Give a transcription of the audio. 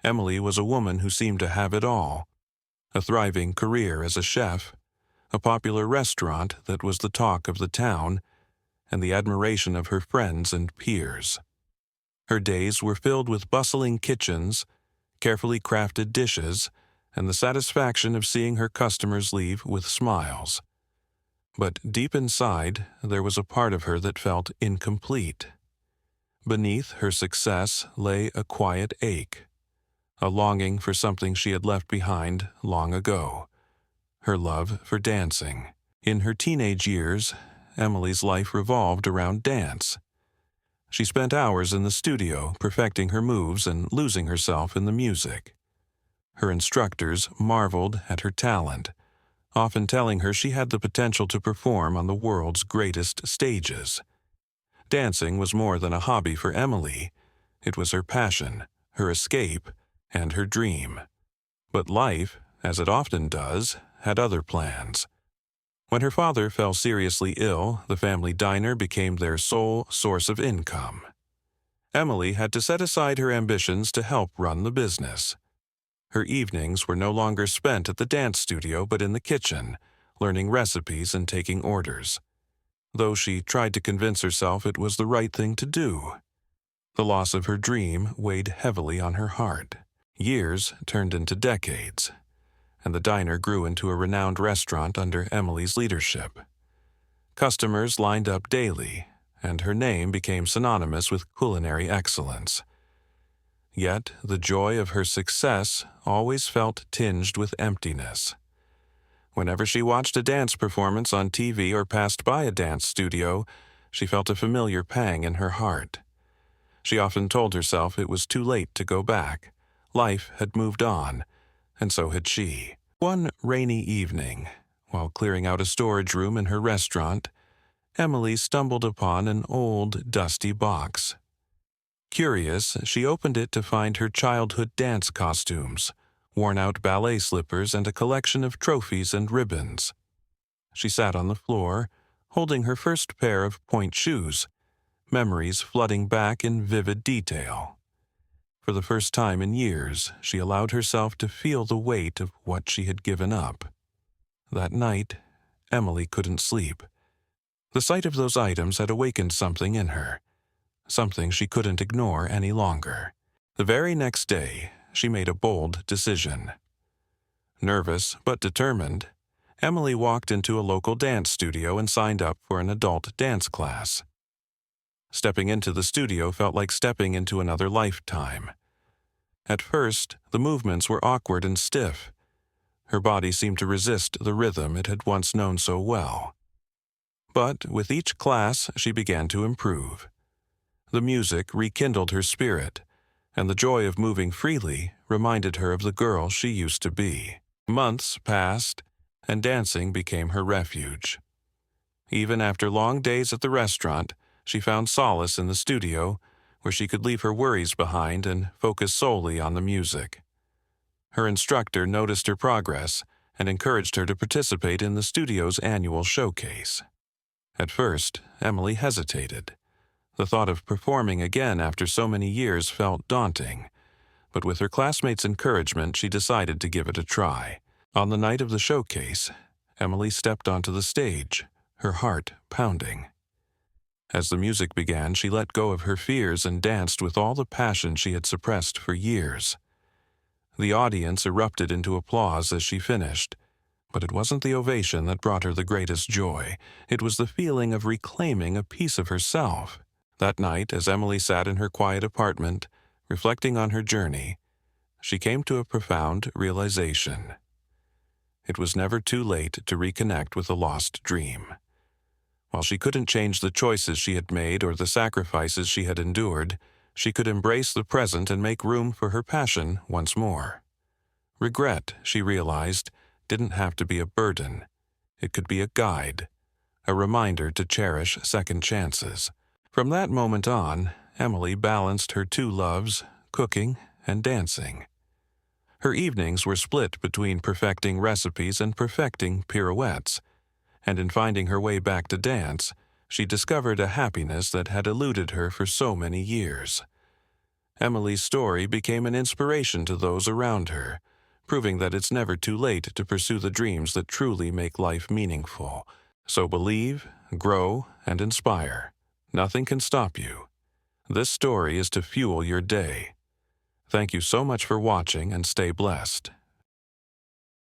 Emily was a woman who seemed to have it all: a thriving career as a chef, a popular restaurant that was the talk of the town, and the admiration of her friends and peers. Her days were filled with bustling kitchens, carefully crafted dishes, and the satisfaction of seeing her customers leave with smiles. But deep inside, there was a part of her that felt incomplete. Beneath her success lay a quiet ache, a longing for something she had left behind long ago: her love for dancing. In her teenage years, Emily's life revolved around dance. She spent hours in the studio perfecting her moves and losing herself in the music. Her instructors marveled at her talent, often telling her she had the potential to perform on the world's greatest stages. Dancing was more than a hobby for Emily. It was her passion, her escape, and her dream. But life, as it often does, had other plans. When her father fell seriously ill, the family diner became their sole source of income. Emily had to set aside her ambitions to help run the business. Her evenings were no longer spent at the dance studio but in the kitchen, learning recipes and taking orders, though she tried to convince herself it was the right thing to do. The loss of her dream weighed heavily on her heart. Years turned into decades, and the diner grew into a renowned restaurant under Emily's leadership. Customers lined up daily, and her name became synonymous with culinary excellence. Yet the joy of her success always felt tinged with emptiness. Whenever she watched a dance performance on TV or passed by a dance studio, she felt a familiar pang in her heart. She often told herself it was too late to go back. Life had moved on, and so had she. One rainy evening, while clearing out a storage room in her restaurant, Emily stumbled upon an old, dusty box. Curious, she opened it to find her childhood dance costumes, worn-out ballet slippers, and a collection of trophies and ribbons. She sat on the floor, holding her first pair of point shoes, memories flooding back in vivid detail. For the first time in years, she allowed herself to feel the weight of what she had given up. That night, Emily couldn't sleep. The sight of those items had awakened something in her, something she couldn't ignore any longer. The very next day, she made a bold decision. Nervous but determined, Emily walked into a local dance studio and signed up for an adult dance class. Stepping into the studio felt like stepping into another lifetime. At first, the movements were awkward and stiff. Her body seemed to resist the rhythm it had once known so well. But with each class, she began to improve. The music rekindled her spirit, and the joy of moving freely reminded her of the girl she used to be. Months passed, and dancing became her refuge. Even after long days at the restaurant, she found solace in the studio, where she could leave her worries behind and focus solely on the music. Her instructor noticed her progress and encouraged her to participate in the studio's annual showcase. At first, Emily hesitated. The thought of performing again after so many years felt daunting, but with her classmates' encouragement, she decided to give it a try. On the night of the showcase, Emily stepped onto the stage, her heart pounding. As the music began, she let go of her fears and danced with all the passion she had suppressed for years. The audience erupted into applause as she finished, but it wasn't the ovation that brought her the greatest joy. It was the feeling of reclaiming a piece of herself. That night, as Emily sat in her quiet apartment, reflecting on her journey, she came to a profound realization. It was never too late to reconnect with a lost dream. While she couldn't change the choices she had made or the sacrifices she had endured, she could embrace the present and make room for her passion once more. Regret, she realized, didn't have to be a burden. It could be a guide, a reminder to cherish second chances. From that moment on, Emily balanced her two loves, cooking and dancing. Her evenings were split between perfecting recipes and perfecting pirouettes, and in finding her way back to dance, she discovered a happiness that had eluded her for so many years. Emily's story became an inspiration to those around her, proving that it's never too late to pursue the dreams that truly make life meaningful. So believe, grow, and inspire. Nothing can stop you. This story is to fuel your day. Thank you so much for watching and stay blessed.